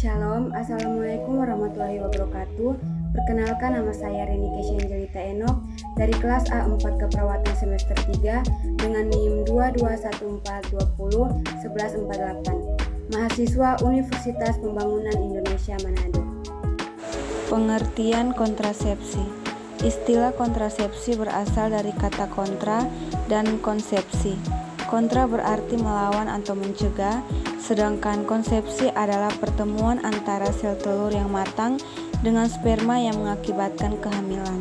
Shalom, Assalamualaikum warahmatullahi wabarakatuh. Perkenalkan, nama saya Reni Kesha Angelita Enok dari kelas A4 Keperawatan semester 3 dengan NIM 2214201148, mahasiswa Universitas Pembangunan Indonesia Manado. Pengertian kontrasepsi. Istilah kontrasepsi berasal dari kata kontra dan konsepsi. Kontra berarti melawan atau mencegah, sedangkan konsepsi adalah pertemuan antara sel telur yang matang dengan sperma yang mengakibatkan kehamilan.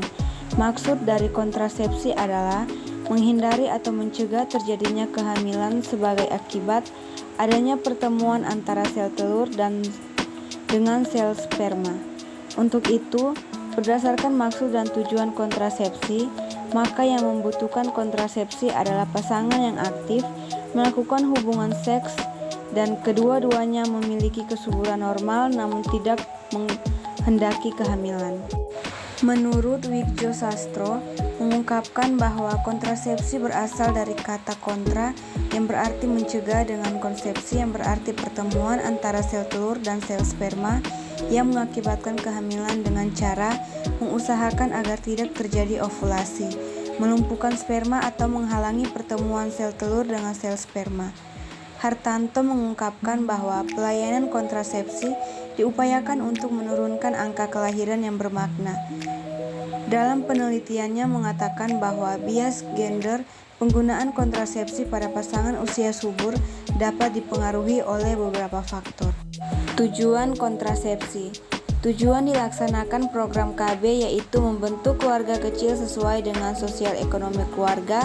Maksud dari kontrasepsi adalah menghindari atau mencegah terjadinya kehamilan sebagai akibat adanya pertemuan antara sel telur dan dengan sel sperma. Untuk itu, berdasarkan maksud dan tujuan kontrasepsi, maka yang membutuhkan kontrasepsi adalah pasangan yang aktif melakukan hubungan seks dan kedua-duanya memiliki kesuburan normal namun tidak menghendaki kehamilan. Menurut Wigjo Sastro, mengungkapkan bahwa kontrasepsi berasal dari kata kontra yang berarti mencegah dengan konsepsi yang berarti pertemuan antara sel telur dan sel sperma yang mengakibatkan kehamilan dengan cara mengusahakan agar tidak terjadi ovulasi, melumpuhkan sperma atau menghalangi pertemuan sel telur dengan sel sperma. Hartanto mengungkapkan bahwa pelayanan kontrasepsi diupayakan untuk menurunkan angka kelahiran yang bermakna. Dalam penelitiannya mengatakan bahwa bias gender penggunaan kontrasepsi pada pasangan usia subur dapat dipengaruhi oleh beberapa faktor. Tujuan kontrasepsi. Tujuan dilaksanakan program KB yaitu membentuk keluarga kecil sesuai dengan sosial ekonomi keluarga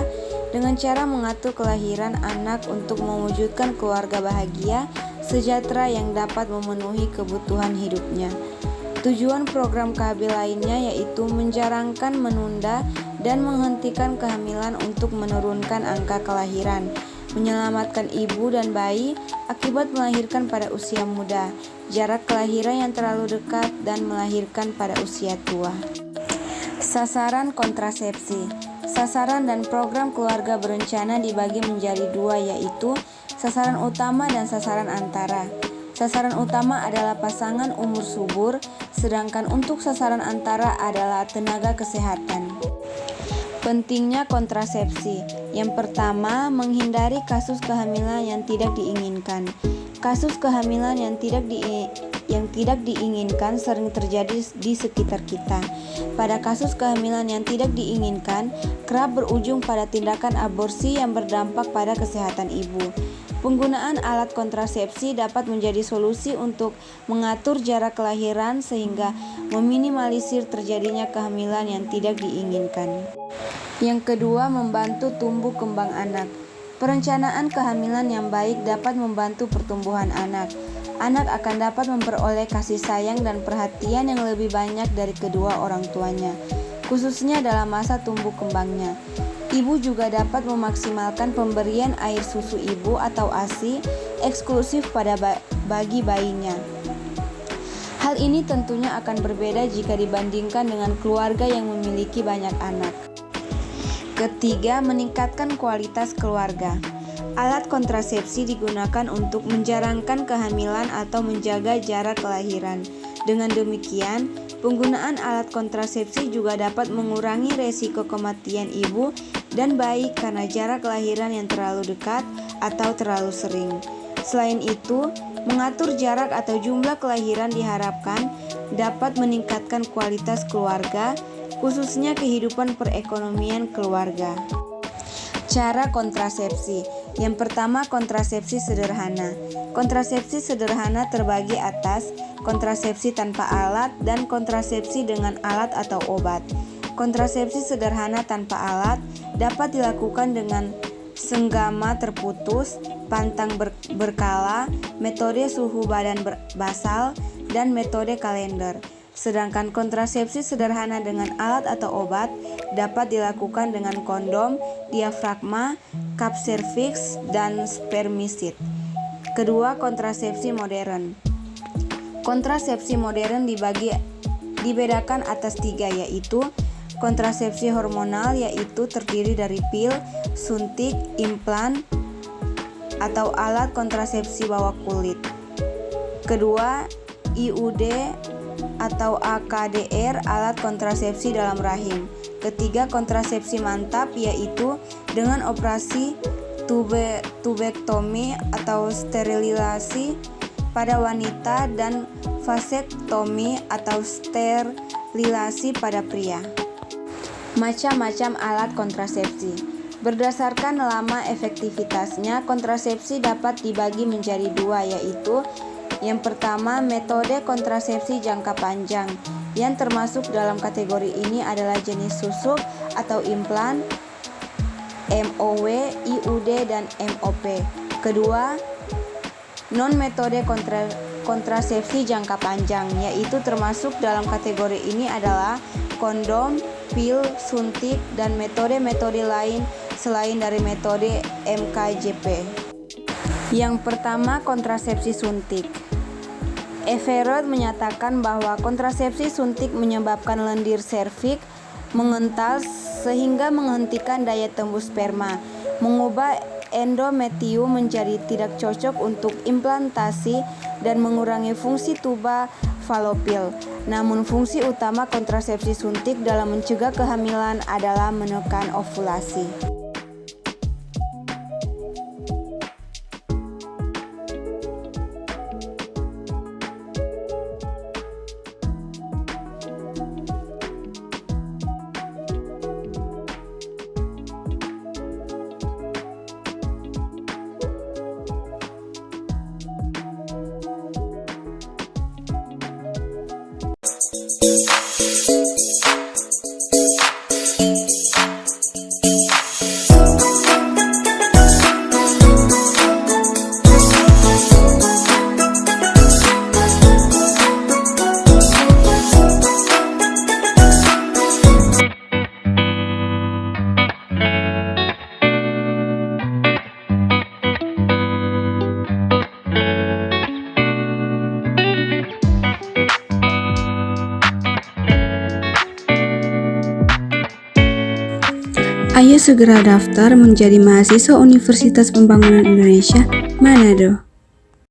dengan cara mengatur kelahiran anak untuk mewujudkan keluarga bahagia, sejahtera yang dapat memenuhi kebutuhan hidupnya. Tujuan program KB lainnya yaitu menjarangkan, menunda, dan menghentikan kehamilan untuk menurunkan angka kelahiran, menyelamatkan ibu dan bayi akibat melahirkan pada usia muda, jarak kelahiran yang terlalu dekat, dan melahirkan pada usia tua. Sasaran kontrasepsi. Sasaran dan program keluarga berencana dibagi menjadi dua, yaitu sasaran utama dan sasaran antara. Sasaran utama adalah pasangan umur subur, sedangkan untuk sasaran antara adalah tenaga kesehatan. Pentingnya kontrasepsi. Yang pertama, menghindari kasus kehamilan yang tidak diinginkan. Kasus kehamilan yang tidak diinginkan sering terjadi di sekitar kita. Pada kasus kehamilan yang tidak diinginkan, kerap berujung pada tindakan aborsi yang berdampak pada kesehatan ibu. Penggunaan alat kontrasepsi dapat menjadi solusi untuk mengatur jarak kelahiran sehingga meminimalisir terjadinya kehamilan yang tidak diinginkan. Yang kedua, membantu tumbuh kembang anak. Perencanaan kehamilan yang baik dapat membantu pertumbuhan anak. Anak akan dapat memperoleh kasih sayang dan perhatian yang lebih banyak dari kedua orang tuanya, khususnya dalam masa tumbuh kembangnya. Ibu juga dapat memaksimalkan pemberian air susu ibu atau ASI eksklusif bagi bayinya. Hal ini tentunya akan berbeda jika dibandingkan dengan keluarga yang memiliki banyak anak. Ketiga, meningkatkan kualitas keluarga. Alat kontrasepsi digunakan untuk menjarangkan kehamilan atau menjaga jarak kelahiran. Dengan demikian, penggunaan alat kontrasepsi juga dapat mengurangi resiko kematian ibu dan bayi karena jarak kelahiran yang terlalu dekat atau terlalu sering. Selain itu, mengatur jarak atau jumlah kelahiran diharapkan dapat meningkatkan kualitas keluarga, khususnya kehidupan perekonomian keluarga. Cara kontrasepsi. Yang pertama, kontrasepsi sederhana. Kontrasepsi sederhana terbagi atas kontrasepsi tanpa alat dan kontrasepsi dengan alat atau obat. Kontrasepsi sederhana tanpa alat dapat dilakukan dengan senggama terputus, pantang berkala, metode suhu badan basal, dan metode kalender. Sedangkan kontrasepsi sederhana dengan alat atau obat dapat dilakukan dengan kondom, diafragma, cup cervix, dan spermicide. Kedua, kontrasepsi modern. Kontrasepsi modern dibedakan atas 3, yaitu kontrasepsi hormonal, yaitu terdiri dari pil, suntik, implan, atau alat kontrasepsi bawah kulit. Kedua, IUD atau AKDR, alat kontrasepsi dalam rahim. Ketiga, kontrasepsi mantap, yaitu dengan operasi tubektomi atau sterilisasi pada wanita dan vasektomi atau sterilisasi pada pria. Macam-macam alat kontrasepsi. Berdasarkan lama efektivitasnya, kontrasepsi dapat dibagi menjadi dua, yaitu yang pertama, metode kontrasepsi jangka panjang. Yang termasuk dalam kategori ini adalah jenis susuk atau implan, MOW, IUD, dan MOP. Kedua, non-metode kontrasepsi jangka panjang, yaitu termasuk dalam kategori ini adalah kondom, pil, suntik, dan metode-metode lain selain dari metode MKJP. Yang pertama, kontrasepsi suntik. Everett menyatakan bahwa kontrasepsi suntik menyebabkan lendir serviks mengental sehingga menghentikan daya tembus sperma, mengubah endometrium menjadi tidak cocok untuk implantasi, dan mengurangi fungsi tuba falopil. Namun fungsi utama kontrasepsi suntik dalam mencegah kehamilan adalah menekan ovulasi. Ayo segera daftar menjadi mahasiswa Universitas Pembangunan Indonesia, Manado.